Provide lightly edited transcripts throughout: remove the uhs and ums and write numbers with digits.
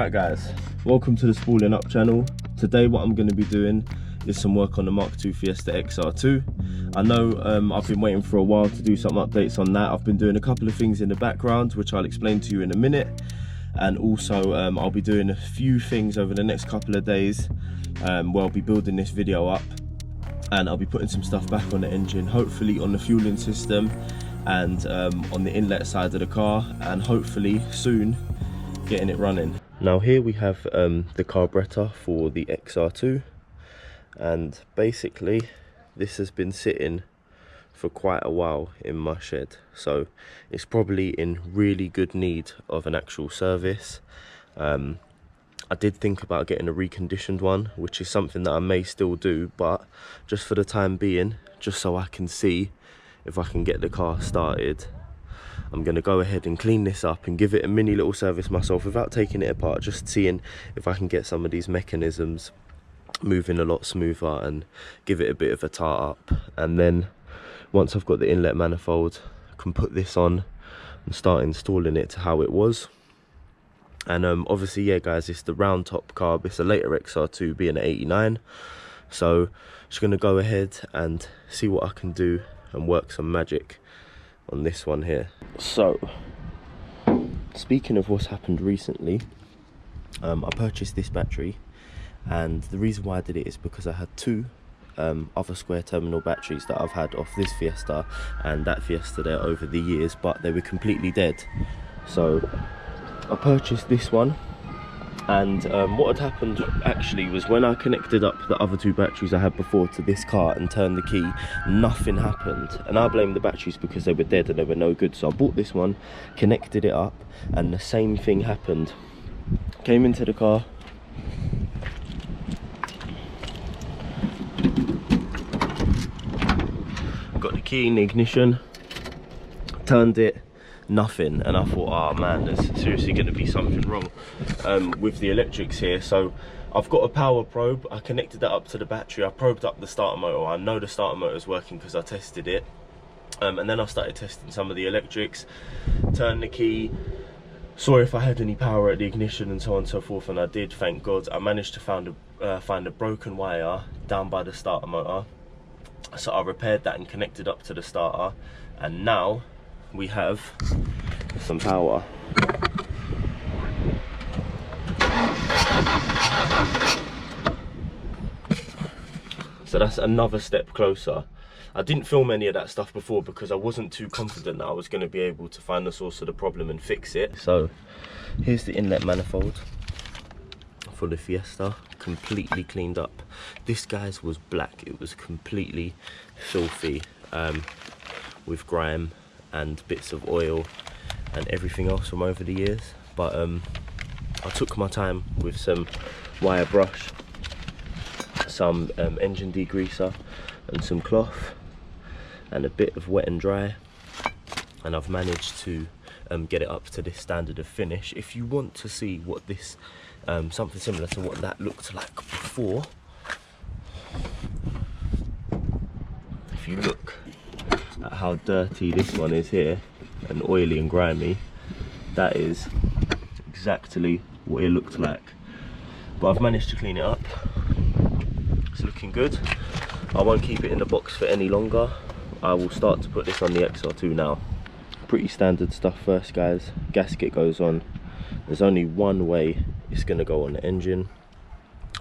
Right guys, welcome to the Spooling Up channel. Today what I'm going to be doing is some work on the Mk2 Fiesta Xr2. I know I've been waiting for a while to do some updates on that. I've been doing a couple of things in the background which I'll explain to you in a minute, and also I'll be doing a few things over the next couple of days where I'll be building this video up, and I'll be putting some stuff back on the engine, hopefully on the fueling system and on the inlet side of the car, and hopefully soon getting it running. Now here we have the carburetor for the Xr2, and basically this has been sitting for quite a while in my shed, so it's probably in really good need of an actual service. I did think about getting a reconditioned one, which is something that I may still do, but just for the time being, just so I can see if I can get the car started, I'm going to go ahead and clean this up and give it a mini little service myself without taking it apart, just seeing if I can get some of these mechanisms moving a lot smoother and give it a bit of a tart up. And then once I've got the inlet manifold, I can put this on and start installing it to how it was. And obviously, yeah guys, it's the round top carb. It's a later Xr2 being an 89, so just going to go ahead and see what I can do and work some magic on this one here. So speaking of what's happened recently, I purchased this battery, and the reason why I did it is because I had two other square terminal batteries that I've had off this Fiesta and that Fiesta there over the years, but they were completely dead. So I purchased this one, and what had happened actually was when I connected up the other two batteries I had before to this car and turned the key, nothing happened, and I blamed the batteries because they were dead and they were no good. So I bought this one, connected it up, and the same thing happened. Came into the car, got the key in the ignition, turned it, nothing, and I thought, oh man, there's seriously going to be something wrong with the electrics here. So I've got a power probe, I connected that up to the battery, I probed up the starter motor. I know the starter motor is working because I tested it, and then I started testing some of the electrics, turned the key, saw if I had any power at the ignition and so on and so forth, and I did, thank God. I managed to find a broken wire down by the starter motor, so I repaired that and connected up to the starter, and now we have some power. So that's another step closer. I didn't film any of that stuff before because I wasn't too confident that I was going to be able to find the source of the problem and fix it. So here's the inlet manifold for the Fiesta, completely cleaned up. This, guys, was black. It was completely filthy with grime and bits of oil and everything else from over the years, but I took my time with some wire brush, some engine degreaser and some cloth and a bit of wet and dry, and I've managed to get it up to this standard of finish. If you want to see what this something similar to what that looked like before, if you look at how dirty this one is here and oily and grimy, that is exactly what it looked like. But I've managed to clean it up, it's looking good. I won't keep it in the box for any longer. I will start to put this on the Xr2 now. Pretty standard stuff first, guys. Gasket goes on. There's only one way it's going to go on the engine.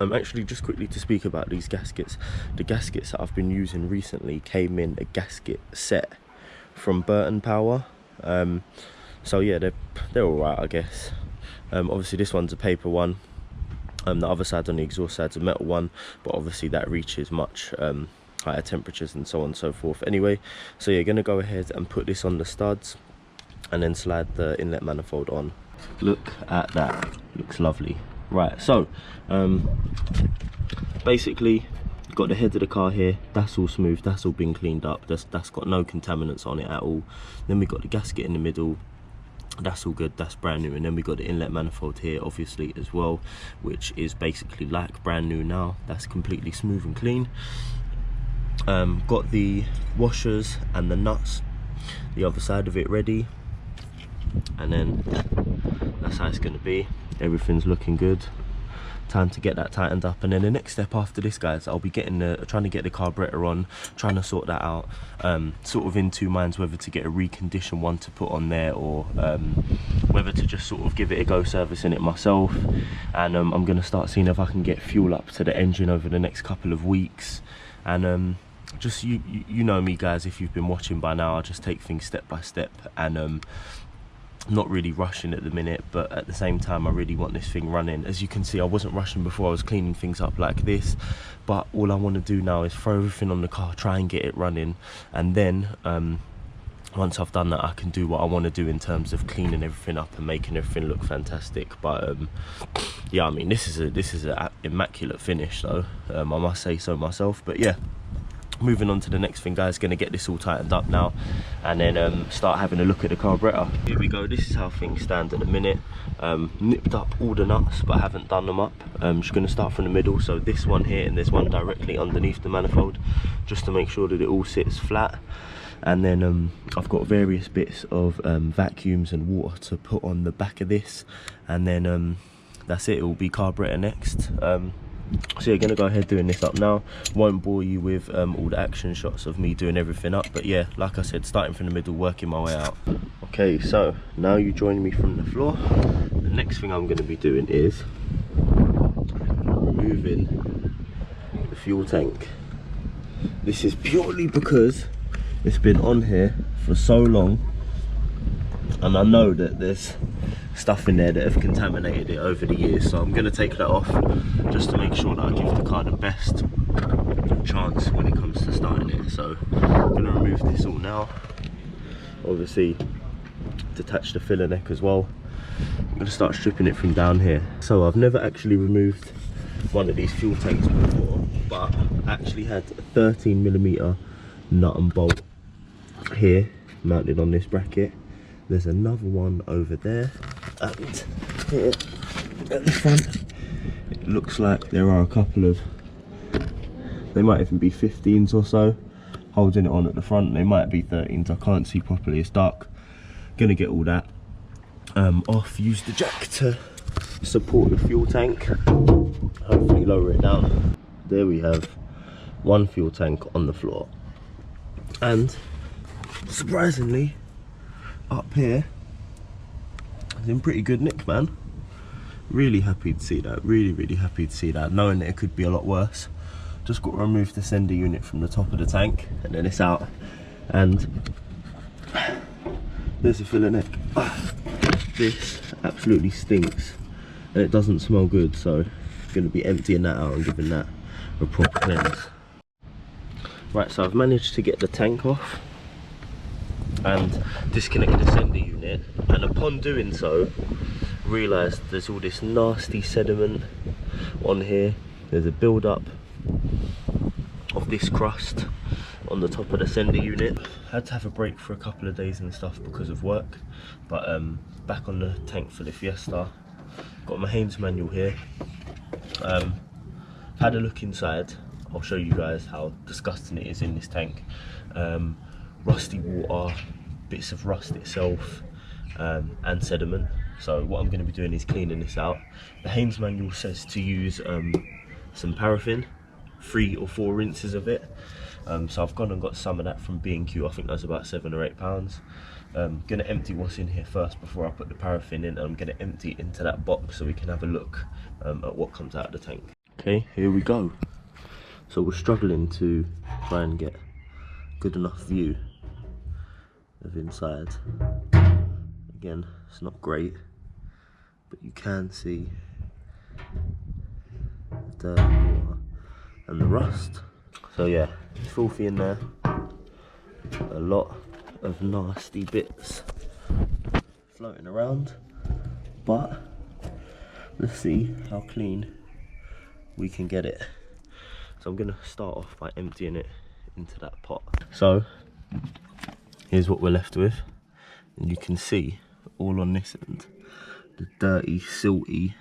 Actually, just quickly to speak about these gaskets, the gaskets that I've been using recently came in a gasket set from Burton Power, so yeah, they're all right, I guess. Obviously this one's a paper one, the other side on the exhaust side's a metal one, but obviously that reaches much higher temperatures and so on and so forth. Anyway, so you're going to go ahead and put this on the studs and then slide the inlet manifold on. Look at that, looks lovely. Right, so basically got the head of the car here, that's all smooth, that's all been cleaned up, that's got no contaminants on it at all. Then we got the gasket in the middle, that's all good, that's brand new. And then we got the inlet manifold here obviously as well, which is basically like brand new now, that's completely smooth and clean. Got the washers and the nuts, the other side of it ready, and then that's how it's going to be. everything's looking good. Time to get that tightened up, and then the next step after this, guys, I'll be trying to get the carburetor on, trying to sort that out. Sort of in two minds whether to get a reconditioned one to put on there, or whether to just sort of give it a go servicing it myself. And I'm gonna start seeing if I can get fuel up to the engine over the next couple of weeks. And just you know me, guys, if you've been watching by now, I just take things step by step, and not really rushing at the minute, but at the same time I really want this thing running. As you can see, I wasn't rushing before. I was cleaning things up like this, but all I want to do now is throw everything on the car, try and get it running, and then once I've done that, I can do what I want to do in terms of cleaning everything up and making everything look fantastic. But yeah, I mean, this is an immaculate finish though, I must say so myself. But yeah, moving on to the next thing, guys. Gonna get this all tightened up now, and then start having a look at the carburetor. Here we go. This is how things stand at the minute. Nipped up all the nuts, but I haven't done them up. Just gonna start from the middle. So this one here, and there's one directly underneath the manifold, just to make sure that it all sits flat. And then I've got various bits of vacuums and water to put on the back of this, and then that's it. It will be carburetor next. So you're gonna go ahead doing this up now. Won't bore you with all the action shots of me doing everything up, but yeah, like I said, starting from the middle, working my way out. Okay, so now you join me from the floor. The next thing I'm gonna be doing is removing the fuel tank. This is purely because it's been on here for so long, and I know that there's stuff in there that have contaminated it over the years, so I'm going to take that off just to make sure that I give the car the best chance when it comes to starting it. So I'm going to remove this all now, obviously detach the filler neck as well. I'm going to start stripping it from down here. So I've never actually removed one of these fuel tanks before, but I actually had a 13mm nut and bolt here mounted on this bracket. There's another one over there, and here at the front it looks like there are a couple of, they might even be 15s or so holding it on at the front. They might be 13s, I can't see properly, it's dark. Gonna get all that off, use the jack to support the fuel tank, hopefully lower it down. There we have one fuel tank on the floor, and surprisingly up here it's in pretty good nick, man. Really happy to see that, really happy to see that, knowing that it could be a lot worse. Just got to remove the sender unit from the top of the tank, and then it's out, and there's a filler neck. This absolutely stinks and it doesn't smell good, so I'm going to be emptying that out and giving that a proper cleanse. Right, so I've managed to get the tank off and disconnect the sender unit, and upon doing so realised there's all this nasty sediment on here. There's a build up of this crust on the top of the sender unit. Had to have a break for a couple of days and stuff because of work, but back on the tank for the Fiesta. Got my Haynes manual here. Had a look inside. I'll show you guys how disgusting it is in this tank. Rusty water, bits of rust itself, and sediment. So what I'm going to be doing is cleaning this out. The Haynes manual says to use some paraffin, 3 or 4 rinses of it. So I've gone and got some of that from B&Q. I think that's about £7 or £8. Gonna empty what's in here first before I put the paraffin in, and I'm gonna empty it into that box so we can have a look at what comes out of the tank. Okay, here we go. So we're struggling to try and get good enough view of inside. Again, it's not great, but you can see the dirt, water and the rust. So yeah, it's filthy in there. A lot of nasty bits floating around, but let's see how clean we can get it. So I'm gonna start off by emptying it into that pot. So here's what we're left with, and you can see all on this end the dirty, silty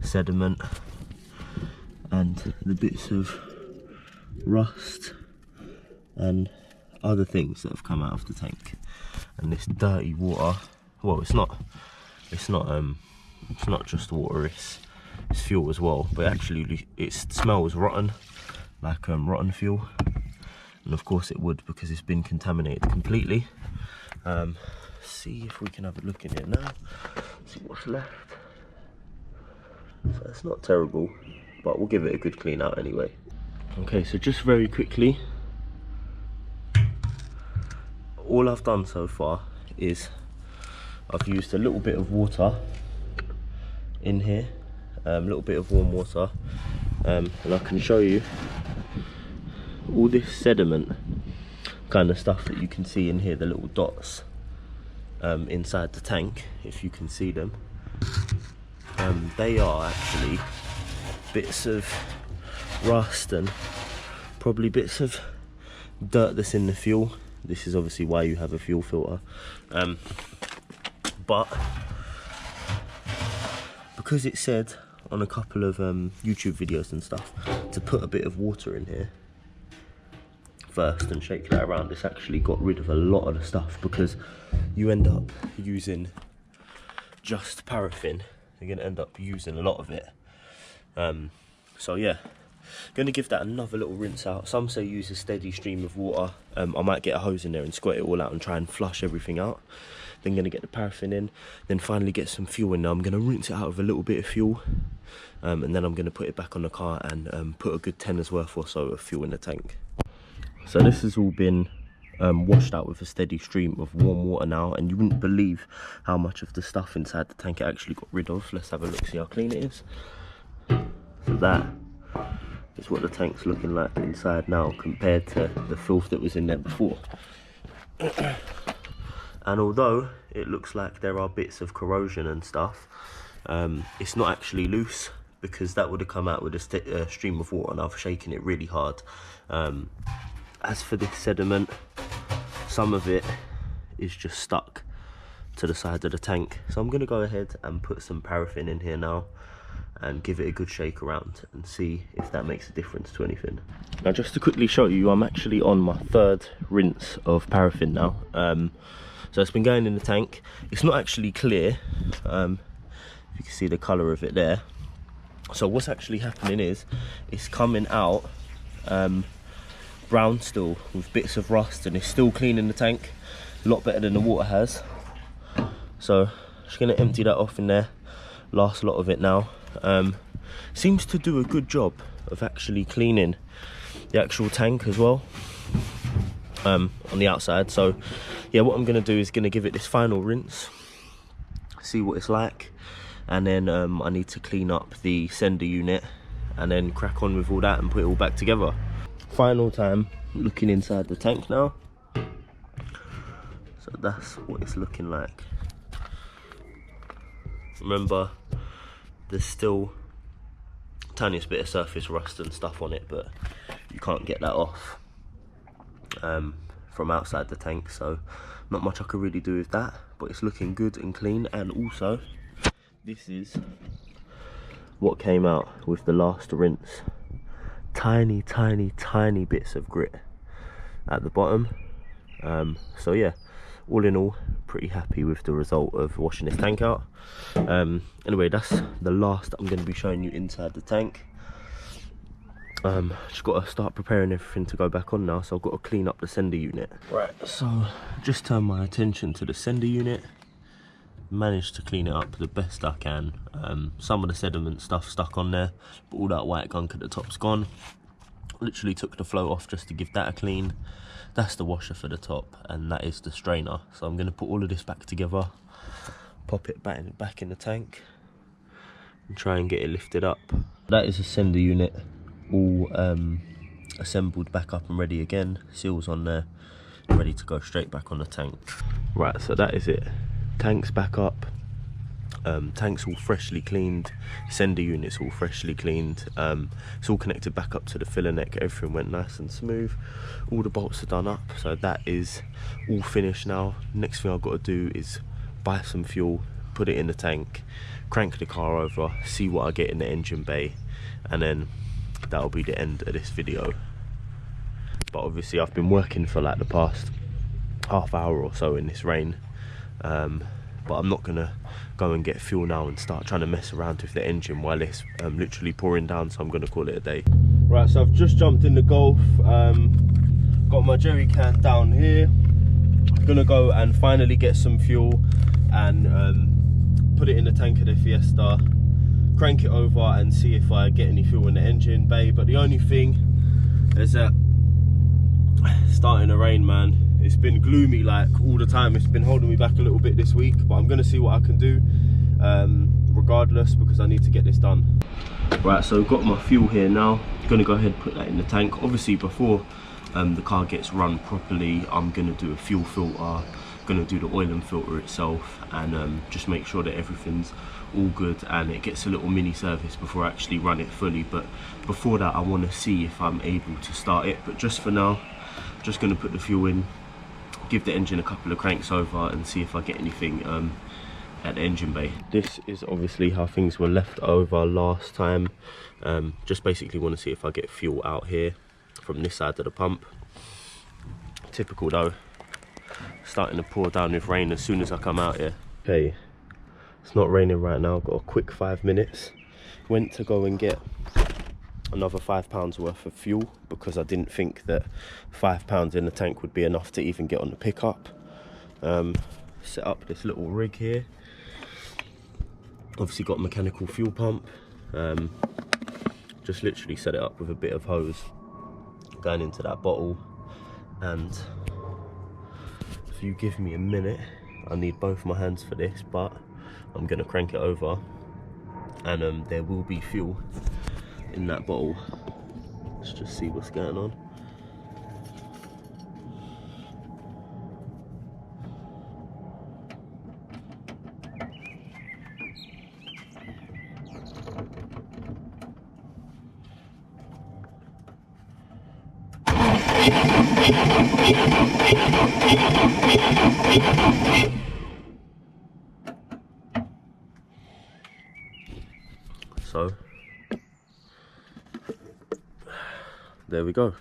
sediment and the bits of rust and other things that have come out of the tank. And this dirty water, well, it's not it's not just water, it's fuel as well, but actually it smells rotten, like rotten fuel, and of course it would, because it's been contaminated completely. See if we can have a look in here now, see what's left. So it's not terrible, but we'll give it a good clean out anyway. Okay, so just very quickly, all I've done so far is I've used a little bit of water in here, a little bit of warm water, and I can show you all this sediment kind of stuff that you can see in here, the little dots inside the tank, if you can see them. They are actually bits of rust and probably bits of dirt that's in the fuel. This is obviously why you have a fuel filter, but because it said on a couple of YouTube videos and stuff to put a bit of water in here first and shake that around, it's actually got rid of a lot of the stuff, because you end up using just paraffin, you're going to end up using a lot of it. So yeah, going to give that another little rinse out. Some say use a steady stream of water. I might get a hose in there and squirt it all out and try and flush everything out. Then going to get the paraffin in, then finally get some fuel in there. I'm going to rinse it out with a little bit of fuel, and then I'm going to put it back on the car and put a good tenner's worth or so of fuel in the tank. So this has all been washed out with a steady stream of warm water now, and you wouldn't believe how much of the stuff inside the tank it actually got rid of. Let's have a look, see how clean it is. So that is what the tank's looking like inside now compared to the filth that was in there before. And although it looks like there are bits of corrosion and stuff, it's not actually loose, because that would have come out with a stream of water and I've shaken it really hard. As for this sediment, some of it is just stuck to the side of the tank, so I'm going to go ahead and put some paraffin in here now and give it a good shake around and see if that makes a difference to anything. Now just to quickly show you, I'm actually on my third rinse of paraffin now. So it's been going in the tank. It's not actually clear, if you can see the colour of it there. So what's actually happening is it's coming out brown still with bits of rust, and it's still clean in the tank, a lot better than the water has. So just going to empty that off in there, last lot of it now. Seems to do a good job of actually cleaning the actual tank as well, on the outside. So yeah, what I'm going to do is going to give it this final rinse, see what it's like, and then I need to clean up the sender unit and then crack on with all that and put it all back together. Final time looking inside the tank now. So that's what it's looking like. Remember, there's still tiniest bit of surface rust and stuff on it, but you can't get that off from outside the tank, so not much I can really do with that, but it's looking good and clean. And also this is what came out with the last rinse. Tiny bits of grit at the bottom. So yeah, all in all, pretty happy with the result of washing this tank out. Anyway, that's the last I'm going to be showing you inside the tank. Just got to start preparing everything to go back on now, so I've got to clean up the sender unit. Right, so just turn my attention to the sender unit. Managed to clean it up the best I can. Some of the sediment stuff stuck on there, but all that white gunk at the top's gone. Literally took the float off just to give that a clean. That's the washer for the top, and that is the strainer. So I'm going to put all of this back together, pop it back in the tank, and try and get it lifted up. That is a sender unit, all assembled back up and ready again. Seals on there, ready to go straight back on the tank. Right, so that is it. Tank's back up, tank's all freshly cleaned, sender unit's all freshly cleaned, it's all connected back up to the filler neck, everything went nice and smooth, all the bolts are done up, so that is all finished now. Next thing I've got to do is buy some fuel, put it in the tank, crank the car over, see what I get in the engine bay, and then that'll be the end of this video. But obviously I've been working for like the past half hour or so in this rain, but I'm not gonna go and get fuel now and start trying to mess around with the engine while it's literally pouring down, so I'm gonna call it a day. Right, so I've just jumped in the Golf, got my jerry can down here. I'm gonna go and finally get some fuel and put it in the tank of the Fiesta, crank it over and see if I get any fuel in the engine bay. But the only thing is that it's starting to rain, man. It's been gloomy like all the time. It's been holding me back a little bit this week, but I'm gonna see what I can do regardless, because I need to get this done. Right, so I've got my fuel here now. Gonna go ahead and put that in the tank. Obviously before the car gets run properly, I'm gonna do a fuel filter, gonna do the oil and filter itself, and just make sure that everything's all good and it gets a little mini service before I actually run it fully. But before that, I want to see if I'm able to start it. But just for now, just gonna put the fuel in, give the engine a couple of cranks over and see if I get anything at the engine bay. This is obviously how things were left over last time. Just basically want to see if I get fuel out here from this side of the pump. Typical though, starting to pour down with rain as soon as I come out here. Okay, it's not raining right now. Got a quick 5 minutes. Went to go and get another £5 worth of fuel because I didn't think that £5 in the tank would be enough to even get on the pickup. Set up this little rig here. Obviously got a mechanical fuel pump. Just literally set it up with a bit of hose going into that bottle, and if you give me a minute, I need both my hands for this, but I'm gonna crank it over and there will be fuel in that bottle. Let's just see what's going on. So there we go,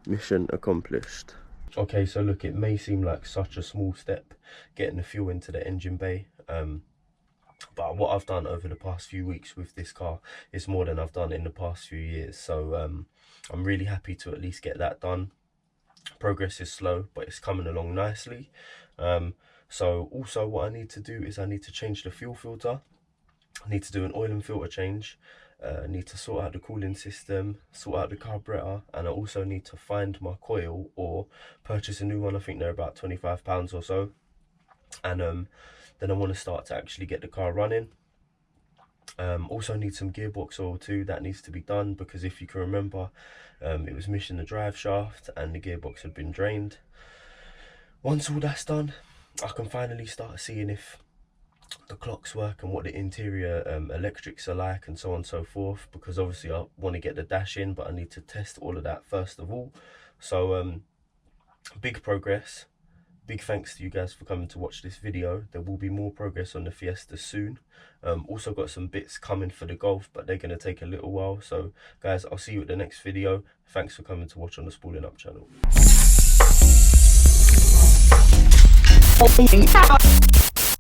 mission accomplished. Okay, so look, it may seem like such a small step getting the fuel into the engine bay, but what I've done over the past few weeks with this car is more than I've done in the past few years. So I'm really happy to at least get that done. Progress is slow, but it's coming along nicely. So also what I need to do is I need to change the fuel filter. I need to do an oil and filter change. I need to sort out the cooling system, sort out the carburetor, and I also need to find my coil or purchase a new one. I think they're about £25 or so. And then I want to start to actually get the car running. Also need some gearbox oil too. That needs to be done because if you can remember, it was missing the drive shaft and the gearbox had been drained. Once all that's done, I can finally start seeing if the clocks work and what the interior electrics are like and so on and so forth, because obviously I want to get the dash in, but I need to test all of that first of all. So big progress. Big thanks to you guys for coming to watch this video. There will be more progress on the Fiesta soon. Also got some bits coming for the Golf, but they're going to take a little while. So guys, I'll see you at the next video. Thanks for coming to watch on the Spooling Up channel.